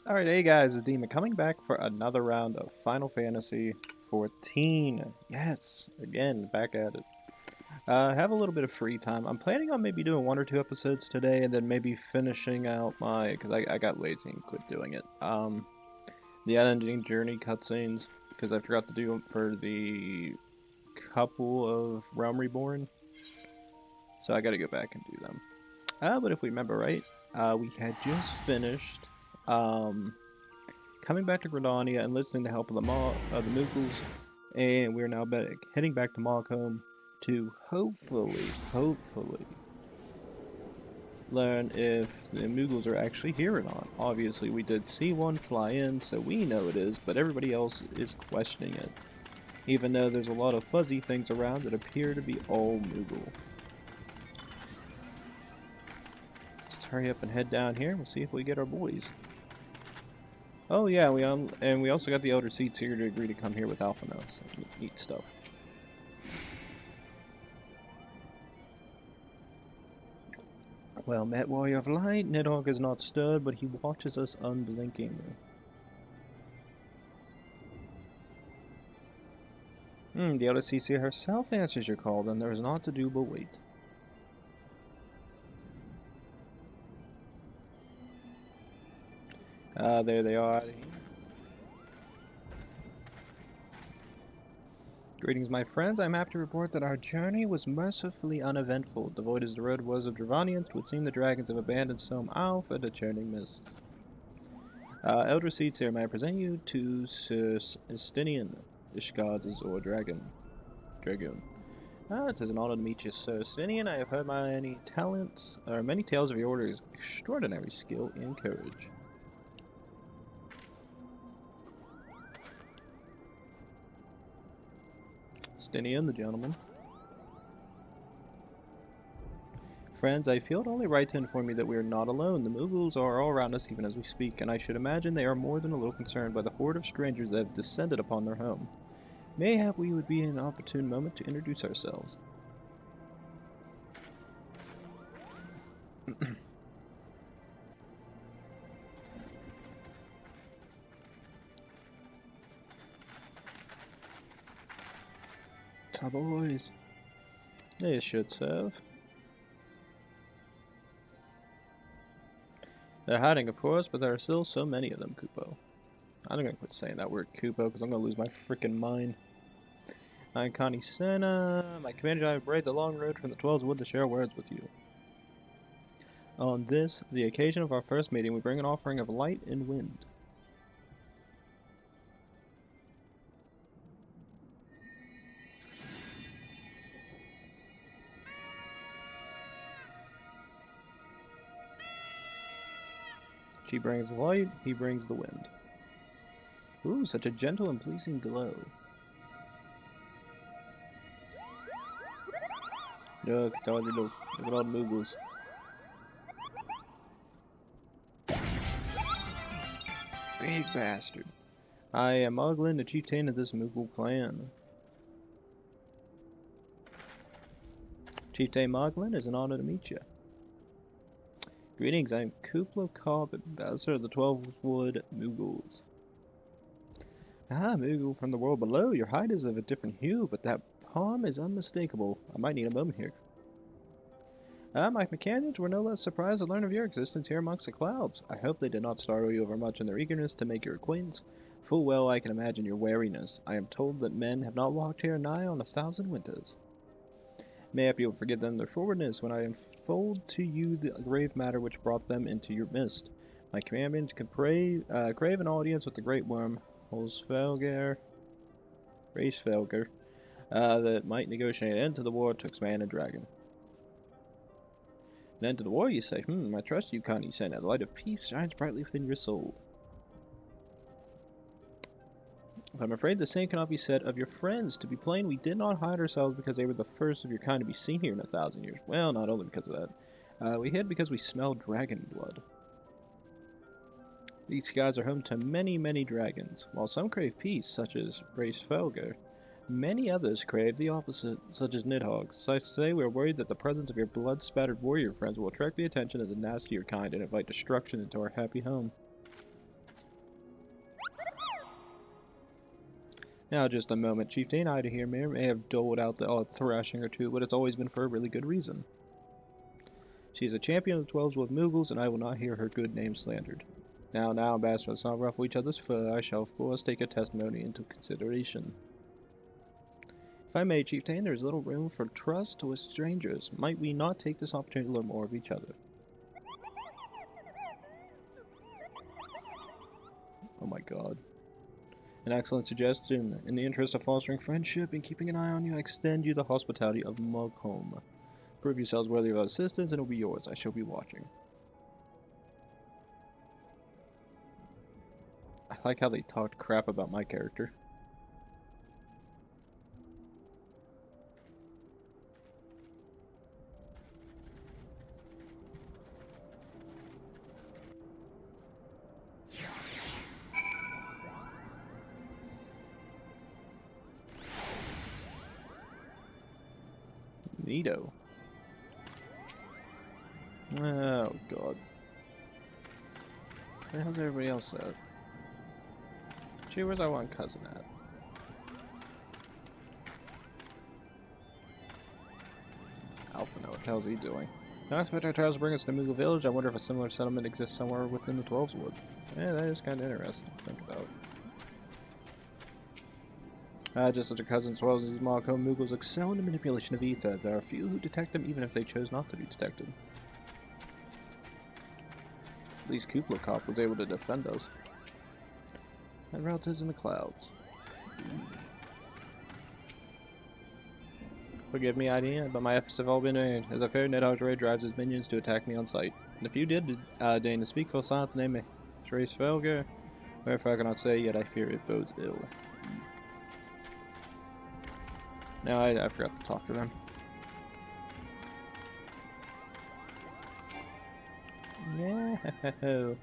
Alright, hey guys, it's Demon coming back for another round of Final Fantasy XIV. Yes, again, back at it. I have a little bit of free time. I'm planning on maybe doing one or two episodes today and then maybe finishing out my, because I got lazy and quit doing it. The ending journey cutscenes, because I forgot to do them for the couple of Realm Reborn. So I gotta go back and do them. But if we remember right, we had just finished, coming back to Gridania and listening to help of the Moogles, and we're now heading back to Malcolm to hopefully, learn if the Moogles are actually here or not. Obviously, we did see one fly in, so we know it is, but everybody else is questioning it, even though there's a lot of fuzzy things around that appear to be all Moogle. Let's hurry up and head down here. We'll see if we get our boys. Oh yeah, we also got the Elder Seats here to agree to come here with Alphino, so neat stuff. Well met, Warrior of Light. Nidhogg is not stirred, but he watches us unblinkingly. The Elder Seats herself answers your call, then there is naught to do but wait. There they are. Greetings, my friends. I'm happy to report that our journey was mercifully uneventful. Devoid as the road was of Dravanians, 'twould seem the dragons have abandoned some owl for the churning mists. Elder Seats here, may I present you to Sir Estinian, Ishgard or Dragoon. It is an honor to meet you, Sir Estinian. I have heard many tales of your order's extraordinary skill and courage. Estinian, the gentleman. Friends, I feel it only right to inform you that we are not alone. The Moogles are all around us even as we speak, and I should imagine they are more than a little concerned by the horde of strangers that have descended upon their home. Mayhap we would be an opportune moment to introduce ourselves. Ta boys. They should serve. They're hiding, of course, but there are still so many of them, Kupo. I'm gonna quit saying that word Kupo because I'm gonna lose my freaking mind. I'm Connie Senna. My commander and I have braved the long road from the 12's Wood to share words with you. On this, the occasion of our first meeting, we bring an offering of light and wind. She brings the light, he brings the wind. Ooh, such a gentle and pleasing glow. Look at all the Moogles. Big bastard. I am Moglin, the chieftain of this Moogle clan. Chieftain Moglin, is an honor to meet you. Greetings, I am Kuplo Cobb, ambassador of the 12 Wood Moogles. Ah, Moogle from the world below. Your hide is of a different hue, but that palm is unmistakable. I might need a moment here. My companions were no less surprised to learn of your existence here amongst the clouds. I hope they did not startle you overmuch in their eagerness to make your acquaintance. Full well I can imagine your wariness. I am told that men have not walked here nigh on 1,000 winters. Mayhap you will forgive them their forwardness when I unfold to you the grave matter which brought them into your midst. My companions could crave an audience with the great worm, Racefelger, that might negotiate an end to the war twixt man and dragon. An end to the war, you say? I trust you, Connie Senna. The light of peace shines brightly within your soul. I'm afraid the same cannot be said of your friends. To be plain, we did not hide ourselves because they were the first of your kind to be seen here in 1,000 years. Well, not only because of that. We hid because we smelled dragon blood. These skies are home to many, many dragons. While some crave peace, such as Racefelger, many others crave the opposite, such as Nidhogg. Suffice to say, we are worried that the presence of your blood-spattered warrior friends will attract the attention of the nastier kind and invite destruction into our happy home. Now, just a moment. Chieftain Ida here may have doled out the odd thrashing or two, but it's always been for a really good reason. She's a champion of the 12s with Moogles, and I will not hear her good name slandered. Now, Ambassador, let's not ruffle each other's fur. I shall, of course, take your testimony into consideration. If I may, Chieftain, there is little room for trust with strangers. Might we not take this opportunity to learn more of each other? Oh my god. An excellent suggestion. In the interest of fostering friendship and keeping an eye on you, I extend you the hospitality of Mugholm. Prove yourselves worthy of our assistance, and it will be yours. I shall be watching. I like how they talked crap about my character. Neato. Oh god. Where the hell's everybody else at? Gee, where's our one cousin at? Alpha, what the hell's he doing? Now I expect our trials bring us to Moogle Village. I wonder if a similar settlement exists somewhere within the 12's Wood. Yeah, that is kind of interesting to think about. Just as our cousins, as well as his Marcom, Moogles excel in the manipulation of ether. There are few who detect them, even if they chose not to be detected. At least Kublai was able to defend us. And relatives in the clouds. Forgive me, idea, but my efforts have all been earned, as a fair Nidhogg raid drives his minions to attack me on sight. And if you did deign to speak for a silent name, Trace Felger, wherefore I cannot say, yet I fear it bodes ill. No, I forgot to talk to them. No.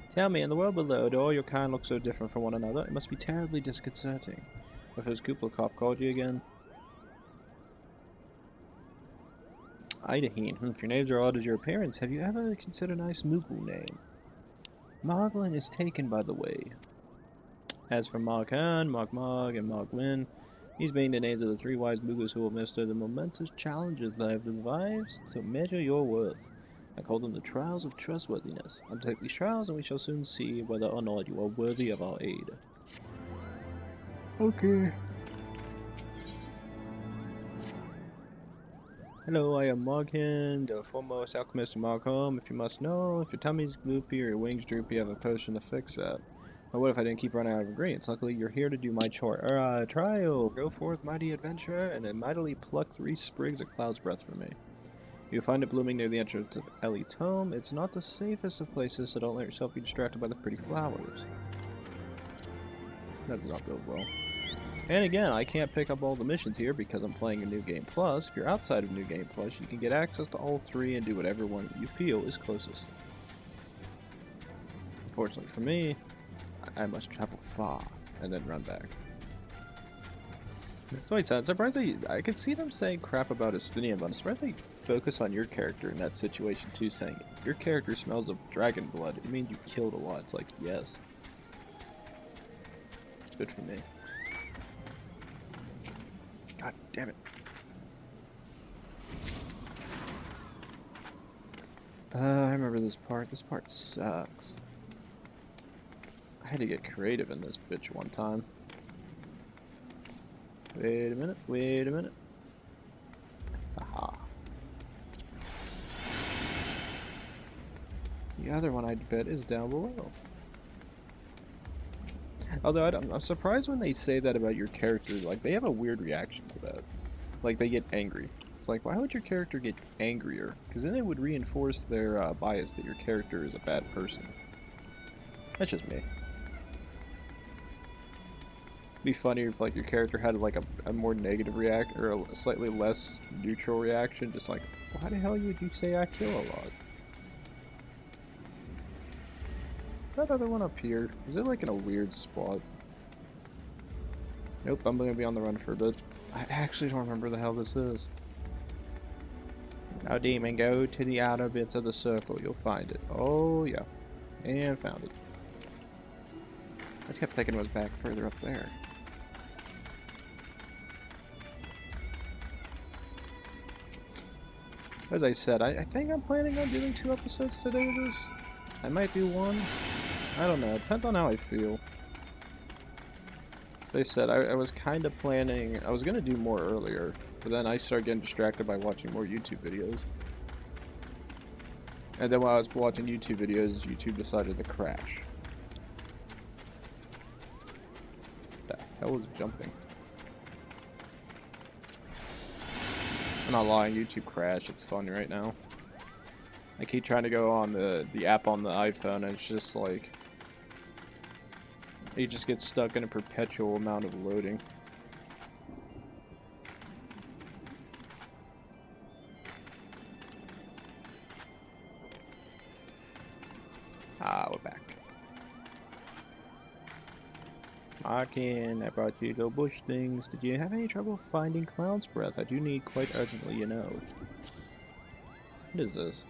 Tell me, in the world below, do all your kind look so different from one another? It must be terribly disconcerting. If his Kublai called you again. Hydaelyn, if your names are odd as your appearance, have you ever considered a nice Moogle name? Moglin is taken, by the way. As for Moghan, Mogmog, and Moglin, these being the names of the three wise Moogles who will master the momentous challenges that I have devised to measure your worth. I call them the trials of trustworthiness. Undertake these trials, and we shall soon see whether or not you are worthy of our aid. Okay. Hello, I am Moghan, the foremost alchemist of Mogham. If you must know, if your tummy's gloopy or your wings droopy, I have a potion to fix that. But what if I didn't keep running out of ingredients? Luckily, you're here to do my chore. Trial! Go forth, mighty adventurer, and mightily pluck 3 sprigs of cloud's breath for me. You'll find it blooming near the entrance of Ellie's home. It's not the safest of places, so don't let yourself be distracted by the pretty flowers. That does not go well. And again, I can't pick up all the missions here because I'm playing a New Game Plus. If you're outside of New Game Plus, you can get access to all 3 and do whatever one you feel is closest. Unfortunately for me, I must travel far and then run back. So wait, I'm surprised I could see them saying crap about Estinian, but I'm surprised they focus on your character in that situation too, saying your character smells of dragon blood. It means you killed a lot. It's like, yes. Good for me. God damn it. I remember this part. This part sucks. I had to get creative in this bitch one time. Wait a minute, wait a minute. Aha. The other one I bet is down below. Although I'm surprised when they say that about your character. Like, they have a weird reaction to that. Like, they get angry. It's like, why would your character get angrier? Because then it would reinforce their bias that your character is a bad person. That's just me. It'd be funnier if, like, your character had like a more negative react or a slightly less neutral reaction. Just like, why the hell would you say I kill a lot? That other one up here, is it like in a weird spot? Nope, I'm gonna be on the run for a bit. I actually don't remember the hell this is. Now, demon, go to the outer bits of the circle. You'll find it. Oh, yeah. And found it. I just kept thinking it was back further up there. As I said, I think I'm planning on doing 2 episodes today of this. I might do 1. I don't know. Depends on how I feel. As I said, I was kind of planning... I was going to do more earlier, but then I started getting distracted by watching more YouTube videos. And then while I was watching YouTube videos, YouTube decided to crash. What the hell is jumping? I'm not lying, YouTube crashed. It's funny right now. I keep trying to go on the app on the iPhone, and it's just like... You just get stuck in a perpetual amount of loading. Ah, we're back. Markin, I brought you little bush things. Did you have any trouble finding Cloud's Breath? I do need quite urgently, you know. What is this?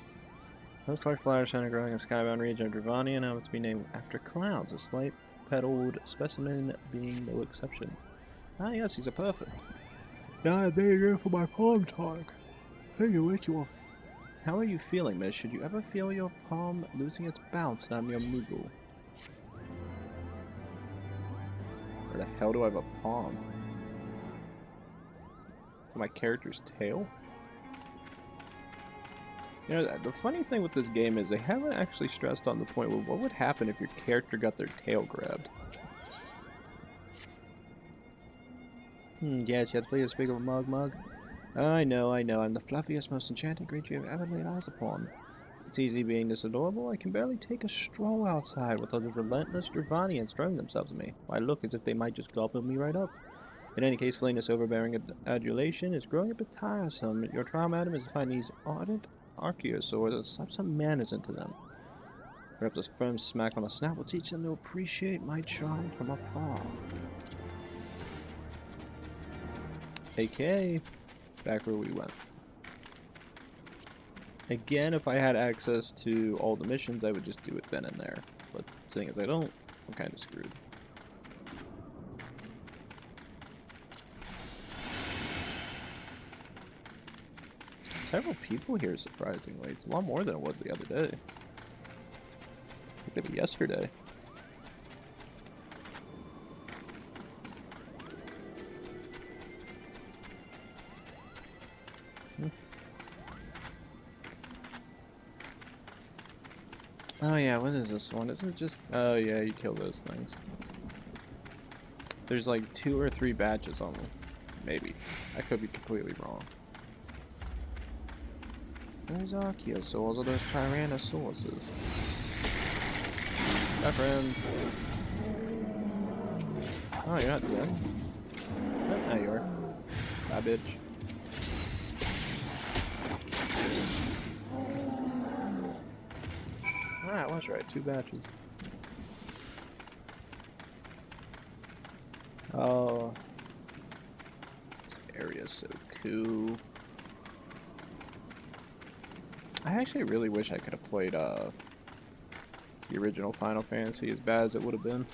Those large flowers found growing in the skybound region of Dravania now to be named after clouds, a slight-petaled specimen being no exception. Ah yes, these are perfect. Now I'm being here for my palm talk. How are you feeling, miss? Should you ever feel your palm losing its bounce, and I'm your Moogle? Where the hell do I have a palm? My character's tail? You know, the funny thing with this game is they haven't actually stressed on the point where what would happen if your character got their tail grabbed. Yes, please speak of a mug. I know, I'm the fluffiest, most enchanting creature you've ever laid eyes upon. It's easy being this adorable, I can barely take a stroll outside with those relentless Dravanians throwing themselves at me. Why look as if they might just gobble me right up. In any case, feeling this overbearing adulation is growing a bit tiresome. Your trial, madam, is to find these ardent Archaeosaurs and slap some manners into them. Perhaps a firm smack on the snout will teach them to appreciate my charm from afar. AK, back where we went. Again, if I had access to all the missions, I would just do it then and there. But seeing as I don't, I'm kind of screwed. Several people here, surprisingly. It's a lot more than it was the other day. I think maybe yesterday. Oh yeah, what is this one? Isn't it just... Oh yeah, you kill those things. There's like 2 or 3 batches on them. Maybe. I could be completely wrong. Those Archaeosaurs or those Tyrannosauruses? My friends. Oh, you're not dead. Oh, now you are. Bye, bitch. Alright, I was right. 2 batches. Oh. This area is so cool. I actually really wish I could have played the original Final Fantasy, as bad as it would have been.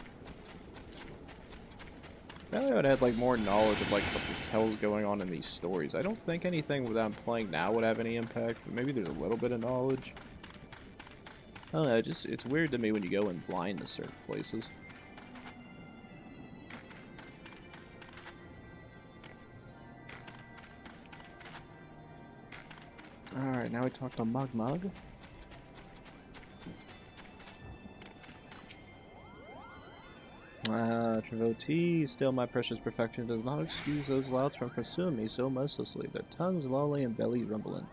Now I would have had like more knowledge of like what the hell's going on in these stories. I don't think anything that I'm playing now would have any impact, but maybe there's a little bit of knowledge. I don't know, it's weird to me when you go in blind to certain places. Alright, now we talk to Mug. Devotee, still my precious perfection does not excuse those louts from pursuing me so mercilessly, their tongues lolling and bellies rumbling.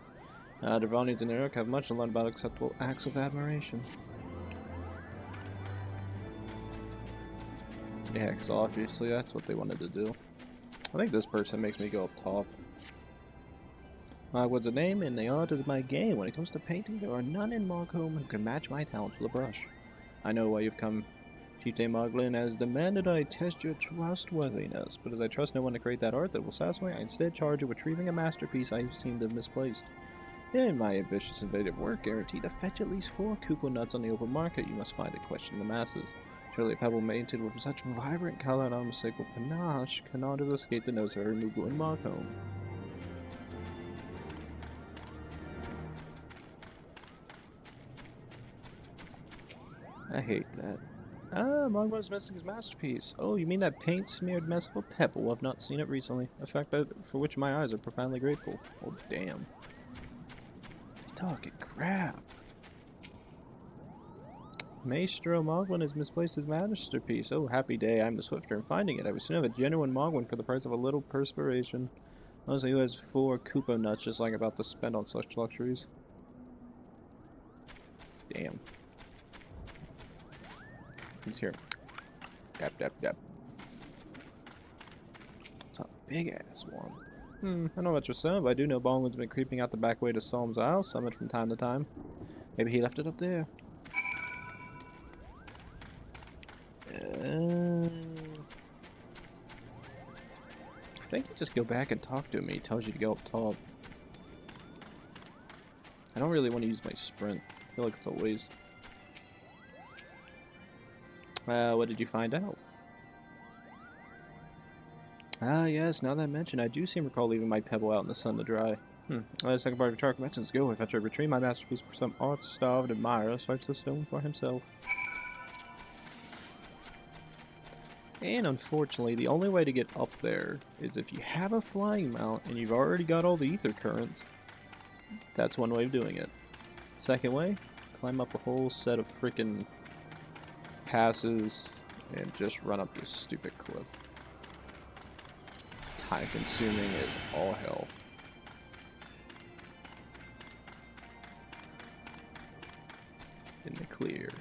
Dravanians and Uruk have much to learn about acceptable acts of admiration. Yeah, because obviously that's what they wanted to do. I think this person makes me go up top. What's a name and the art is my game. When it comes to painting, there are none in Markholm who can match my talents with a brush. I know why you've come. Chieftain Moglin has demanded I test your trustworthiness, but as I trust no one to create that art that will satisfy, I instead charge you with retrieving a masterpiece I seem to have misplaced. In my ambitious innovative work, guaranteed to fetch at least 4 cuckoo nuts on the open market, you must find a question the masses. Surely a pebble painted with such vibrant color and unmistakable panache cannot have escaped the notes of every Moogle in Markholm. I hate that. Ah, Mogwai's missing his masterpiece. Oh, you mean that paint-smeared mess of a pebble? I've not seen it recently. A fact for which my eyes are profoundly grateful. Oh, damn. He's talking crap. Maestro Mogwin has misplaced his masterpiece. Oh, happy day. I'm the swifter in finding it. I would soon have a genuine Mogwin for the price of a little perspiration. Honestly, who has 4 Koopa nuts just like about to spend on such luxuries? Damn. He's here. Dap, dap, dap. It's a big-ass one. I don't know what you're saying, but I do know Bongwin's been creeping out the back way to Solm's Isle Summit from time to time. Maybe he left it up there. I think you just go back and talk to him. He tells you to go up top. I don't really want to use my sprint. I feel like it's a waste. What did you find out? Ah, yes, now that I mention, I do seem to recall leaving my pebble out in the sun to dry. The second part of Charles mentions go. If I try to retrieve my masterpiece for some art-starved admirer, swipes the stone for himself. And unfortunately, the only way to get up there is if you have a flying mount and you've already got all the ether currents. That's one way of doing it. Second way, climb up a whole set of freaking passes and just run up this stupid cliff. Time consuming is all hell. In the clear.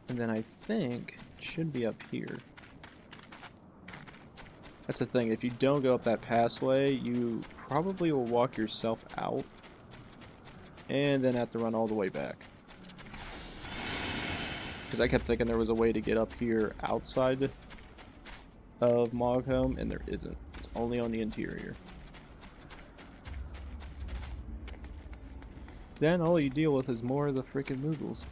And then I think it should be up here. That's the thing, if you don't go up that passway, you probably will walk yourself out and then have to run all the way back. Because I kept thinking there was a way to get up here outside of Moghelm, and there isn't. It's only on the interior. Then all you deal with is more of the freaking Moogles.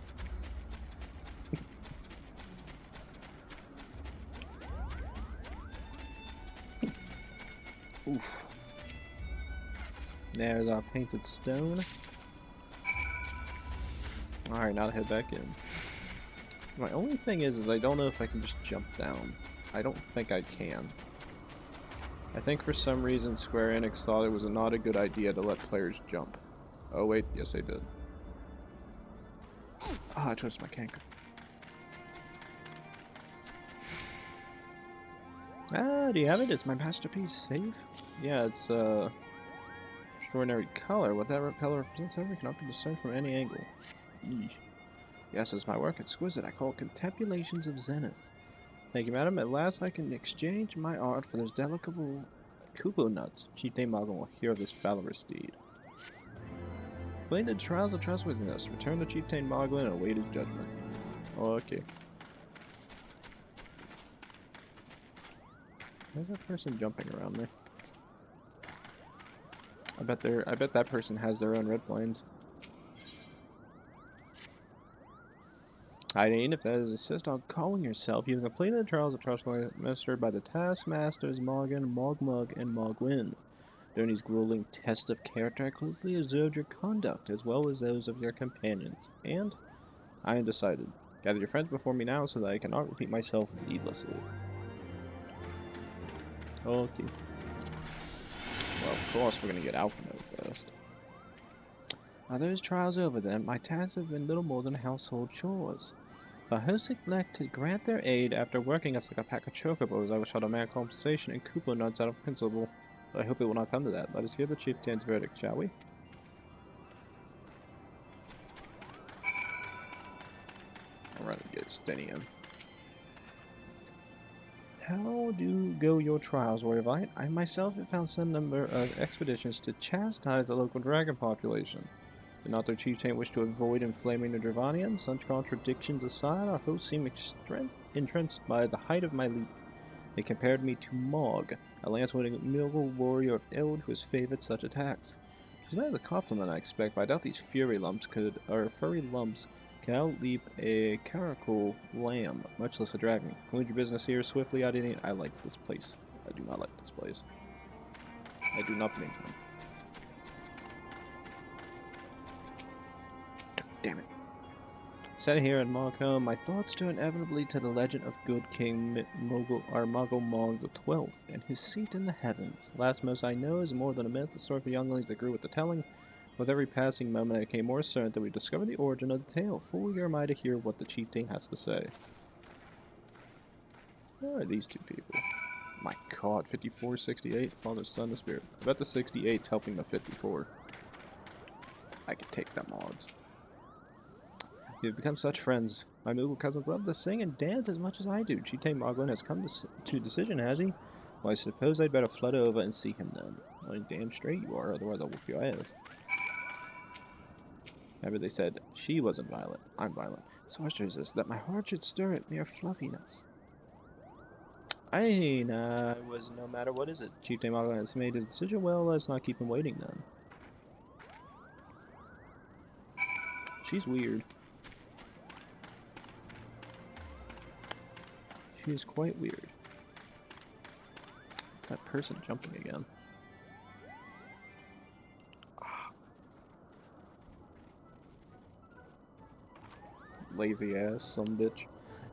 Oof. There's our painted stone. Alright, now to head back in. My only thing is I don't know if I can just jump down. I don't think I can. I think for some reason Square Enix thought it was not a good idea to let players jump. Oh wait, yes they did. Ah, I twisted my canker. Ah, do you have it? It's my masterpiece. Safe? Yeah, it's extraordinary color. What that color represents ever cannot be discerned from any angle. Eesh. Yes, it's my work. Exquisite. I call it Contemplations of Zenith. Thank you, madam. At last I can exchange my art for those delectable Koopa nuts. Chief Dame Moogle will hear of this valorous deed. Blame the trials of trustworthiness. Return to Chieftain Moogle and await his judgment. Okay. There's that person jumping around me. I bet that person has their own red planes. Hydaelyn, if that is insist on calling yourself, you have completed the trials of trust administered by the taskmasters Morgan, Mogmug, and Mogwin. During these grueling tests of character, I closely observed your conduct, as well as those of your companions. And I am decided. Gather your friends before me now, so that I cannot repeat myself needlessly. Okay. Well, of course, we're gonna get Alphino first. Are those trials over then? My tasks have been little more than household chores. If our hosts neglect to grant their aid after working us like a pack of chocobos, I will shut a man compensation and Koopa nuts out of principle. But I hope it will not come to that. Let us hear the chieftain's verdict, shall we? I'll rather get Stenium. How do go your trials, Warriorvite? I myself have found some number of expeditions to chastise the local dragon population. Did not their chieftain wish to avoid inflaming the Dravanians? Such contradictions aside, our hosts seem entrenched by the height of my leap. They compared me to Mog, a lance-wielding Moogle warrior of Eld who has favored such attacks. It was not a compliment I expect, but I doubt these furry lumps can outleap a caracal lamb, much less a dragon. Conclude your business here swiftly, Hydaelyn. I like this place. I do not like this place. I do not blame him. Damn it. Set here in Marcom, my thoughts turn inevitably to the legend of good King Mogul Mog the 12th and his seat in the heavens. Last most I know is more than a myth, a story for younglings that grew with the telling. With every passing moment, I became more certain that we discovered the origin of the tale. Full eager am I to hear what the chieftain has to say. Who are these two people? My god, 54, 68, Father, Son, the Spirit. I bet the 68's helping the 54. I could take them odds. We've become such friends. My Moogle cousins love to sing and dance as much as I do. Chieftain Moglin has come to a decision, has he? Well, I suppose I'd better flood over and see him then. Well, damn straight you are, otherwise I'll whoop your ass. Remember they said, she wasn't violent, I'm violent. Sorceress is that my heart should stir at mere fluffiness. Was no matter what is it. Chieftain Moglin has made his decision, well, let's not keep him waiting then. She's weird. She is quite weird. That person jumping again. Lazy ass, some bitch.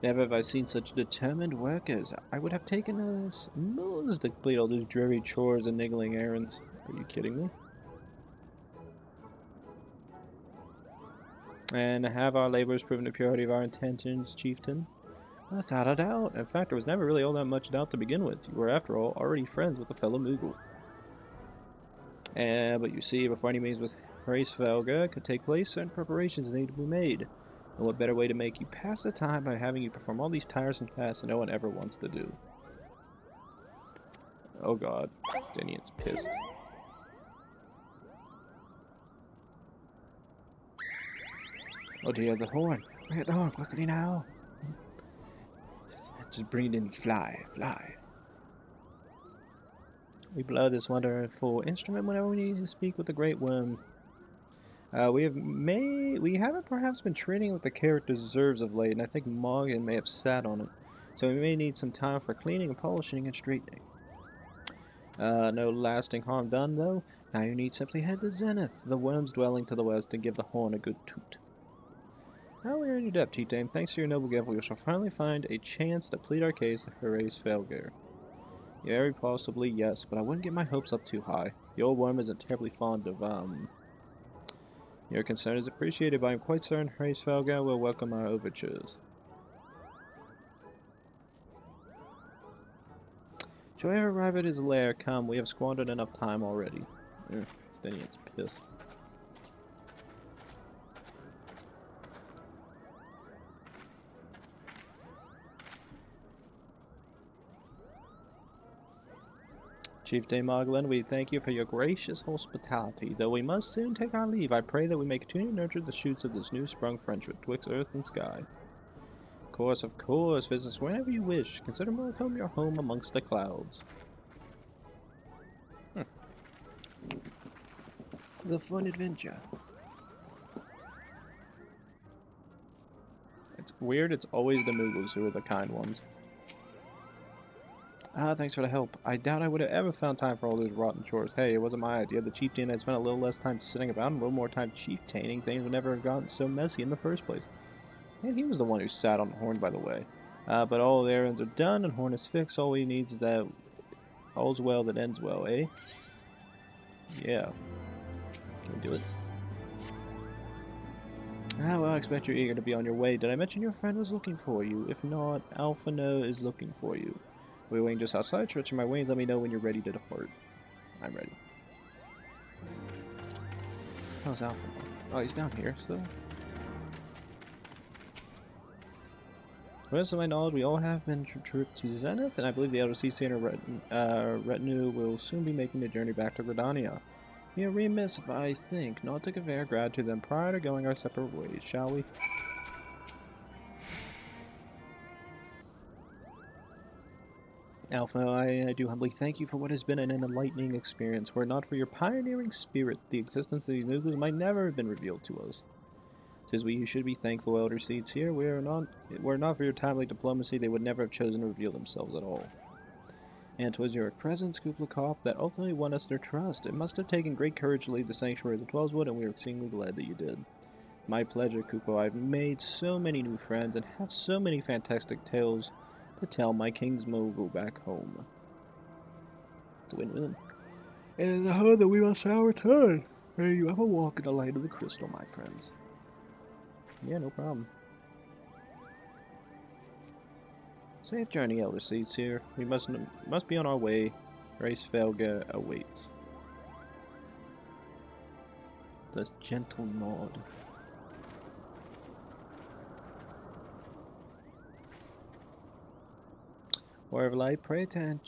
Never have I seen such determined workers. I would have taken us moons to complete all those dreary chores and niggling errands. Are you kidding me? And have our labors proven the purity of our intentions, chieftain? Without a doubt. In fact, there was never really all that much doubt to begin with. You were, after all, already friends with a fellow Moogle. But you see, before any meetings with Hraesvelgr could take place, certain preparations need to be made. And what better way to make you pass the time by having you perform all these tiresome tasks that no one ever wants to do? Oh god, Stinian's pissed. Oh dear, the horn. Bring it on, quickly now. Just bring it in, fly, fly. We blow this wonderful instrument whenever we need to speak with the Great Worm. We haven't perhaps been training with the character deserves of late, and I think Morgan may have sat on it. So we may need some time for cleaning and polishing and straightening. No lasting harm done, though. Now you need simply head to Zenith, the worm's dwelling to the west, and give the horn a good toot. Now we are in your debt, Chieftain. Thanks to your noble gift, we shall finally find a chance to plead our case to Hraesvelgr. Very possibly, yes, but I wouldn't get my hopes up too high. The old worm isn't terribly fond of, Your concern is appreciated, but I'm quite certain Hraesvelgr will welcome our overtures. Shall we ever arrive at his lair? Come, we have squandered enough time already. Stinian's pissed. Chieftain Moglin, we thank you for your gracious hospitality. Though we must soon take our leave, I pray that we may continue to nurture the shoots of this new-sprung friendship twixt earth and sky. Of course, visit us whenever you wish. Consider Marcom your home amongst the clouds. It's a fun adventure. It's weird, it's always the Moogles who are the kind ones. Thanks for the help. I doubt I would have ever found time for all those rotten chores. Hey, it wasn't my idea. The chieftain had spent a little less time sitting about and a little more time chieftaining. Things would never have gotten so messy in the first place. And he was the one who sat on the horn, by the way. But all the errands are done and horn is fixed. All we need is that all's well that ends well, eh? Yeah. Can we do it? Well, I expect you're eager to be on your way. Did I mention your friend was looking for you? If not, Alphino is looking for you. We're waiting just outside. Stretching my wings. Let me know when you're ready to depart. I'm ready. How's Alphino? Oh, he's down here still. The rest of my knowledge, we all have been trooped to Zenith, and I believe the Elder Seasaner retinue will soon be making the journey back to Gridania. We are remiss if I think not to convey our gratitude to them prior to going our separate ways, shall we? Alpha, I do humbly thank you for what has been an enlightening experience. Were it not for your pioneering spirit, the existence of these Moogles might never have been revealed to us. 'Tis we who should be thankful, Elder Seeds here. Were it not for your timely diplomacy, they would never have chosen to reveal themselves at all. And 'twas your presence, Kublakov, that ultimately won us their trust. It must have taken great courage to leave the sanctuary of the Twelveswood, and we are exceedingly glad that you did. My pleasure, Kupo. I've made so many new friends and have so many fantastic tales to tell my King's Moogle back home. It's a win-win. It is a home that we must now return. May you ever walk in the light of the crystal, my friends. Yeah, no problem. Safe journey, Elder Seats here. We must be on our way. Race Felga awaits. The gentle nod. Wherever light, pray attend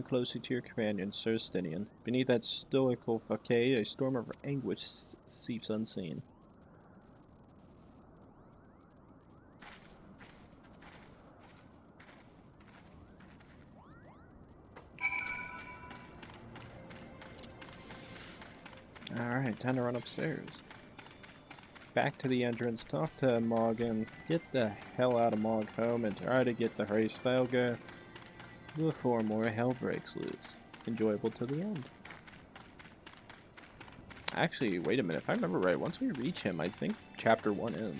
closely to your companion, Sir Stinian. Beneath that stoical facade, a storm of anguish seeps unseen. Alright, time to run upstairs. Back to the entrance, talk to Morgan, get the hell out of Mog home, and try to get the race Felga before more hell breaks loose. Enjoyable to the end. Actually, wait a minute, if I remember right, once we reach him, I think Chapter 1 ends.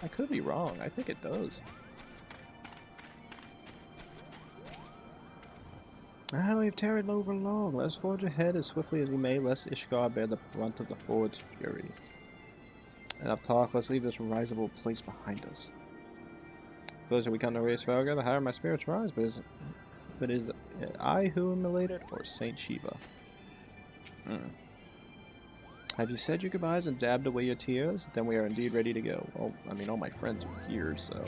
I could be wrong, I think it does. We've tarried over long. Let's forge ahead as swiftly as we may, lest Ishgar bear the brunt of the Horde's fury. Enough talk, let's leave this risible place behind us. The closer we come to Race Felga, the higher my spirits rise, but is it I who am elated, or Saint Shiva? Have you said your goodbyes and dabbed away your tears? Then we are indeed ready to go. Well, I mean, all my friends are here, so...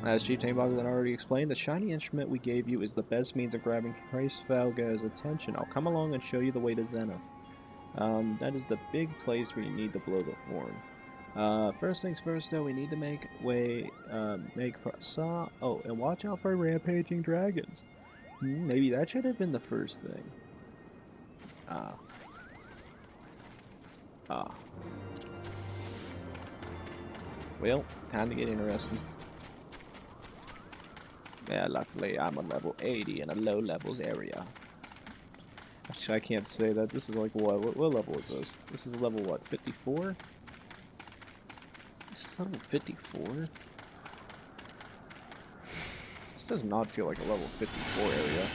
As Chief Tameboggle already explained, the shiny instrument we gave you is the best means of grabbing Race Felga's attention. I'll come along and show you the way to Zenith. That is the big place where you need to blow the horn. First things first, though, we need to make for Saw. Oh, and watch out for rampaging dragons. Maybe that should have been the first thing. Well, time to get interesting. Yeah, luckily I'm a level 80 in a low levels area. Actually, I can't say that. This is like what level is this? This is level what, 54? This is level 54? This does not feel like a level 54 area.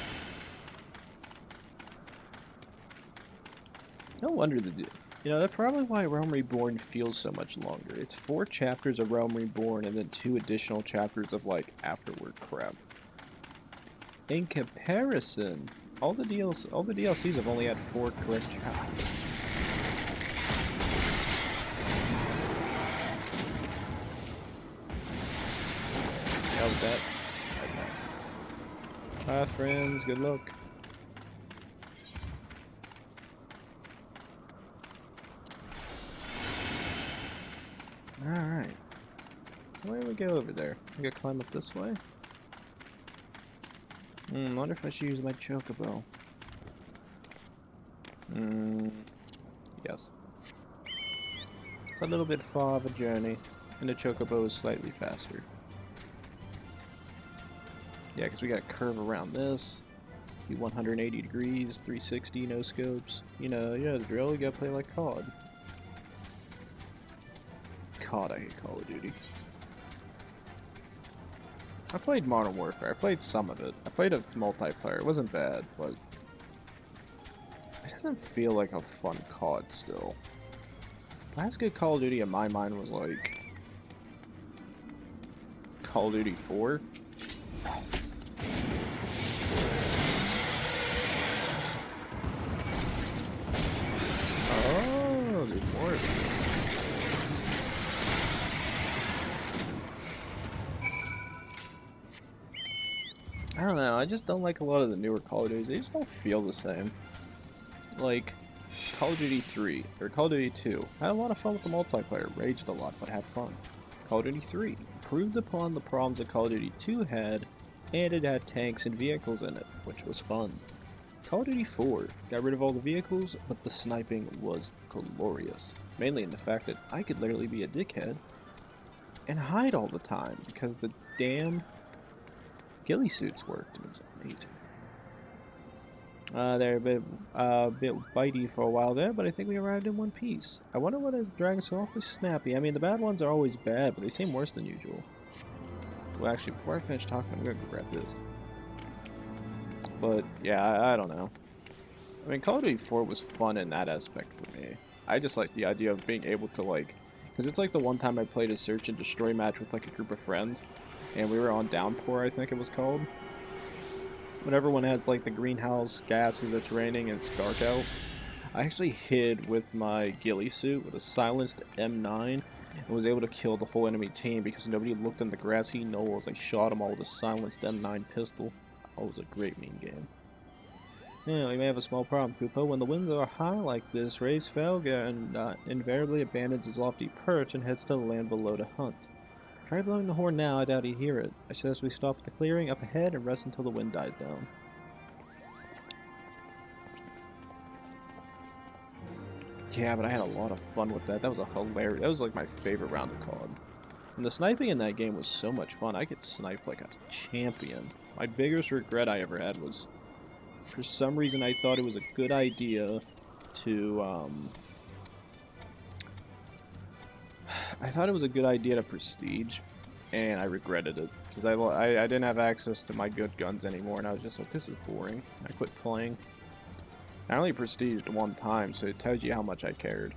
No wonder that's probably why Realm Reborn feels so much longer. It's 4 chapters of Realm Reborn and then 2 additional chapters of, like, afterward crap. In comparison, all the DLCs have only had 4 correct chapters. How was that? Okay. Bye, friends. Good luck. Alright. Where do we go over there? We gotta climb up this way? I wonder if I should use my chocobo. Yes. It's a little bit far of a journey, and the chocobo is slightly faster. Yeah, because we gotta curve around this. Be 180 degrees, 360, no scopes. You know the drill, you gotta play like COD. God, I hate Call of Duty. I played Modern Warfare. I played some of it. I played it multiplayer. It wasn't bad, but it doesn't feel like a fun COD still. Last good Call of Duty in my mind was like Call of Duty 4. Oh, there's more of it. I don't know, I just don't like a lot of the newer Call of Duties. They just don't feel the same. Like, Call of Duty 3, or Call of Duty 2. I had a lot of fun with the multiplayer, raged a lot, but had fun. Call of Duty 3 improved upon the problems that Call of Duty 2 had, and it had tanks and vehicles in it, which was fun. Call of Duty 4 got rid of all the vehicles, but the sniping was glorious. Mainly in the fact that I could literally be a dickhead and hide all the time, because the damn ghillie suits worked, and it was amazing. They're a bit bitey for a while there, but I think we arrived in one piece. I wonder what is dragon so awfully snappy. I mean, the bad ones are always bad, but they seem worse than usual. Well, actually, before I finish talking, I'm gonna go grab this. But yeah, I don't know. I mean, Call of Duty 4 was fun in that aspect for me. I just like the idea of being able to like, because it's like the one time I played a search and destroy match with like a group of friends, and we were on Downpour, I think it was called. When everyone has like the greenhouse gases that's raining and it's dark out, I actually hid with my ghillie suit with a silenced M9 and was able to kill the whole enemy team because nobody looked in the grassy knolls. I shot them all with a silenced M9 pistol. Oh, it was a great mean game. Yeah, we may have a small problem, Kupo. When the winds are high like this, Ray's Felga and invariably abandons his lofty perch and heads to the land below to hunt. Try blowing the horn now, I doubt he'd hear it. I suggest we stop at the clearing up ahead and rest until the wind dies down. Yeah, but I had a lot of fun with that. That was a hilarious. That was like my favorite round of COD. And the sniping in that game was so much fun. I could snipe like a champion. My biggest regret I ever had was, for some reason, I thought it was a good idea to, I thought it was a good idea to prestige, and I regretted it because I didn't have access to my good guns anymore, and I was just like, this is boring. I quit playing. I only prestiged one time, so it tells you how much I cared.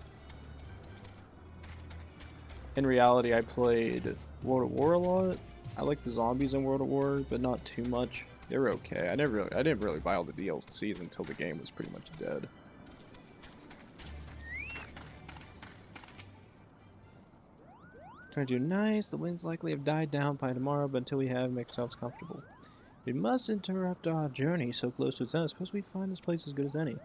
In reality, I played World at War a lot. I like the zombies in World at War, but not too much. They were okay. I didn't really buy all the DLCs until the game was pretty much dead. Trying to do nice. The winds likely have died down by tomorrow, but until we have, make ourselves comfortable. We must interrupt our journey so close to its end. Suppose we find this place as good as any.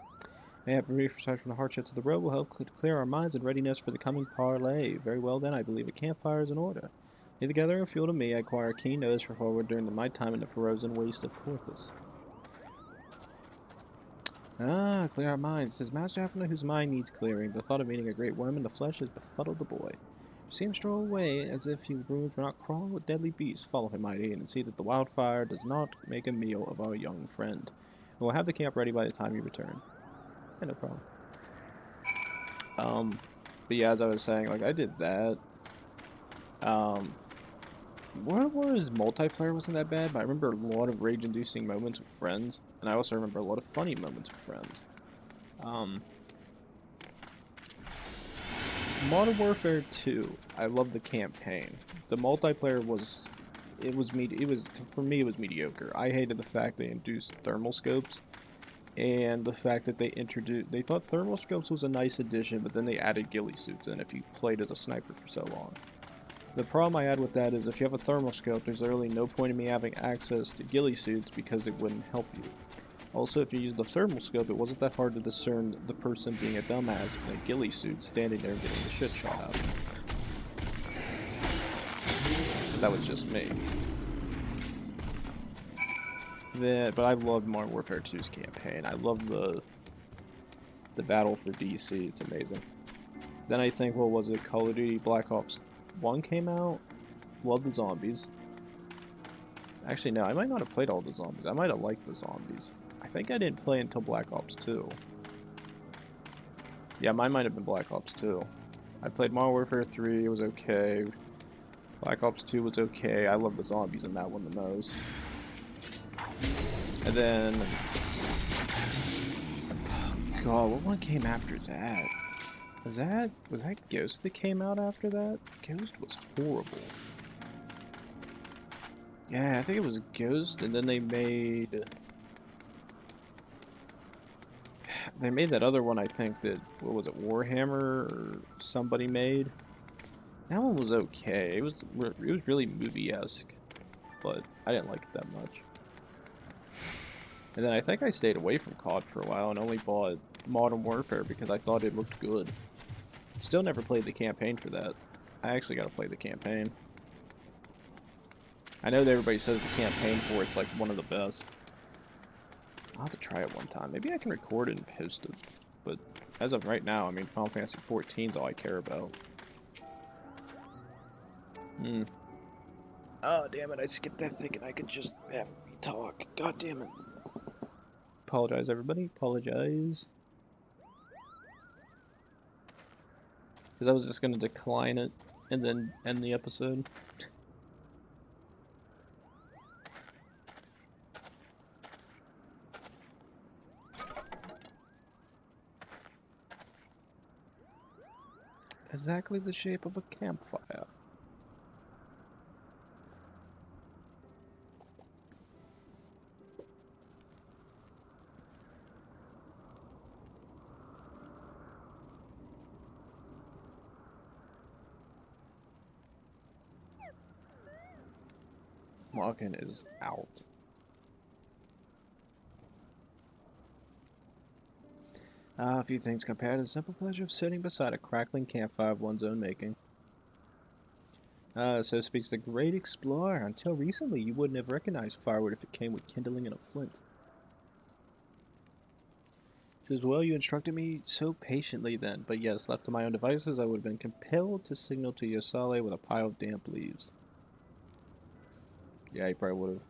May have a brief aside from the hardships of the road will help to clear our minds in readiness for the coming parley. Very well then, I believe a campfire is in order. Leave the gathering fuel to me. I acquire a keen nose for forward during my time in the frozen waste of Porthos. Ah, clear our minds. Says Master Hafner whose mind needs clearing. The thought of meeting a great worm in the flesh has befuddled the boy. You see him stroll away as if his wounds were not crawling with deadly beasts. Follow him, mighty, and see that the wildfire does not make a meal of our young friend. We'll have the camp ready by the time you return. Yeah, no problem. But yeah, as I was saying, like, I did that. Um, World of War's multiplayer wasn't that bad, but I remember a lot of rage-inducing moments with friends, and I also remember a lot of funny moments with friends. Modern Warfare 2, I love the campaign. The multiplayer was, for me, it was mediocre. I hated the fact they induced thermal scopes, and the fact that they thought thermal scopes was a nice addition, but then they added ghillie suits in if you played as a sniper for so long. The problem I had with that is if you have a thermal scope, there's literally no point in me having access to ghillie suits because it wouldn't help you. Also, if you use the thermal scope, it wasn't that hard to discern the person being a dumbass in a ghillie suit standing there getting the shit shot out of him. But that was just me. But I loved Modern Warfare 2's campaign. I love the battle for DC. It's amazing. Then I think, what was it? Call of Duty Black Ops 1 came out. Love the zombies. Actually, no, I might not have played all the zombies. I might have liked the zombies. I think I didn't play until Black Ops 2. Yeah, mine might have been Black Ops 2. I played Modern Warfare 3, it was okay. Black Ops 2 was okay. I love the zombies in that one the most. And then... oh god, what one came after that? Was that Ghost that came out after that? Ghost was horrible. Yeah, I think it was Ghost, and then they made that other one, I think, that, what was it, Warhammer or somebody made? That one was okay. It was really movie-esque, but I didn't like it that much. And then I think I stayed away from COD for a while and only bought Modern Warfare because I thought it looked good. Still never played the campaign for that. I actually gotta play the campaign. I know that everybody says the campaign for it's like one of the best. I'll have to try it one time. Maybe I can record it and post it. But as of right now, I mean, Final Fantasy XIV is all I care about. Oh, damn it. I skipped that thinking I could just have me talk. God damn it. Apologize, everybody. Apologize. Because I was just going to decline it and then end the episode. Exactly the shape of a campfire. Morgan is out. A few things compared to the simple pleasure of sitting beside a crackling campfire of one's own making. So speaks the great explorer. Until recently, you wouldn't have recognized firewood if it came with kindling and a flint. Says, well, you instructed me so patiently then, but yes, left to my own devices, I would have been compelled to signal to Yosale with a pile of damp leaves. Yeah, he probably would have.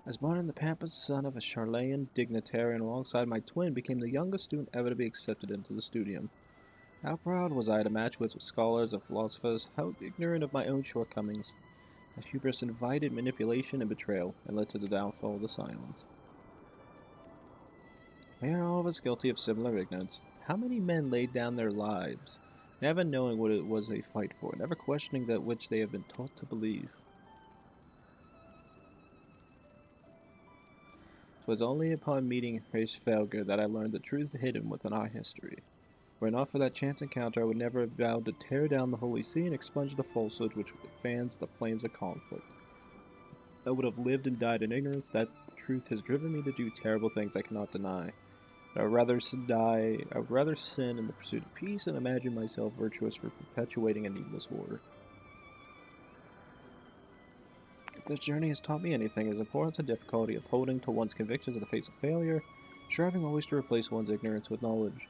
As born in the pampered son of a Charlean dignitary and alongside my twin, became the youngest student ever to be accepted into the studium. How proud was I to match with scholars and philosophers, how ignorant of my own shortcomings. My hubris invited manipulation and betrayal, and led to the downfall of the Scions. We are all of us guilty of similar ignorance. How many men laid down their lives, never knowing what it was they fight for, never questioning that which they have been taught to believe? 'Twas only upon meeting Hraesvelgr that I learned the truth hidden within our history. Were it not for that chance encounter, I would never have vowed to tear down the Holy See and expunge the falsehood which fans the flames of conflict. I would have lived and died in ignorance. That truth has driven me to do terrible things I cannot deny. I would rather sin in the pursuit of peace and imagine myself virtuous for perpetuating a needless war. If this journey has taught me anything, it is the importance and difficulty of holding to one's convictions in the face of failure, striving always to replace one's ignorance with knowledge.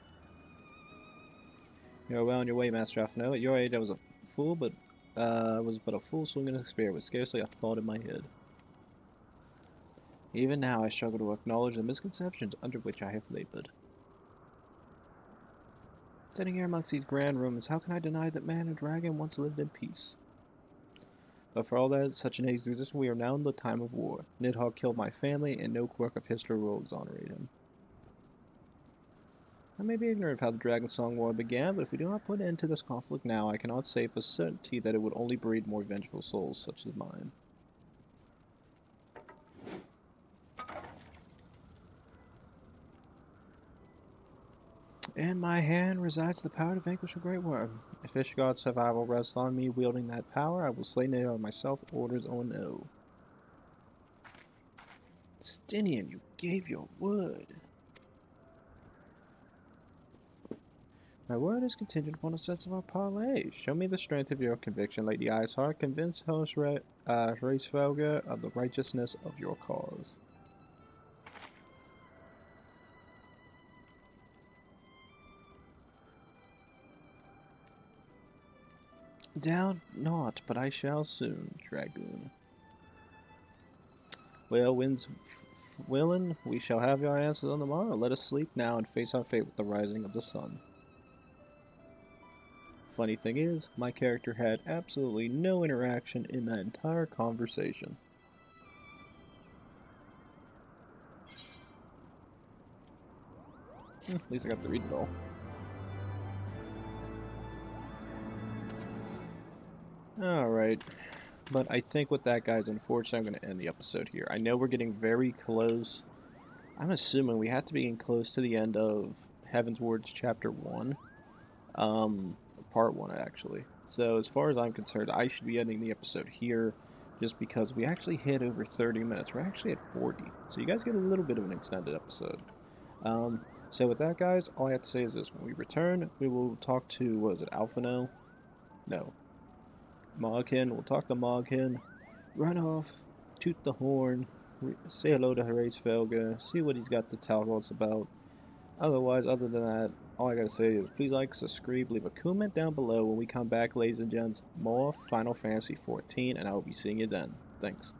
You are well on your way, Master Alphino. At your age, I was a fool, but was but a fool swinging a spear with scarcely a thought in my head. Even now, I struggle to acknowledge the misconceptions under which I have labored. Sitting here amongst these grand ruins, how can I deny that man and dragon once lived in peace? But for all that such an age exists, we are now in the time of war. Nidhogg killed my family, and no quirk of history will exonerate him. I may be ignorant of how the Dragon Song War began, but if we do not put an end to this conflict now, I cannot say for certainty that it would only breed more vengeful souls such as mine. In my hand resides the power to vanquish the Great Worm. If Ishgard's survival rests on me wielding that power, I will slay Nidhogg myself, orders or no. Stinian, you gave your word. My word is contingent upon a sense of our parley. Show me the strength of your conviction, Lady Iceheart. Convince Hraesvelgr of the righteousness of your cause. Doubt not, but I shall soon, Dragoon. Well, Willin, we shall have our answers on the morrow. Let us sleep now and face our fate with the rising of the sun. Funny thing is, my character had absolutely no interaction in that entire conversation. At least I got to read it all. Alright. But I think with that, guys, unfortunately, I'm going to end the episode here. I know we're getting very close. I'm assuming we have to be getting close to the end of Heavensward's Chapter 1. Part 1, actually. So, as far as I'm concerned, I should be ending the episode here, just because we actually hit over 30 minutes. We're actually at 40. So you guys get a little bit of an extended episode. So with that, guys, all I have to say is this. When we return, we will talk to, what is it, Alphino? No. Moghin. We'll talk to Moghin. Run off, toot the horn, say hello to Hraesvelgr, see what he's got to tell us about. Otherwise, other than that, all I gotta say is please like, subscribe, leave a comment down below. When we come back, ladies and gents, more Final Fantasy XIV, and I will be seeing you then. Thanks.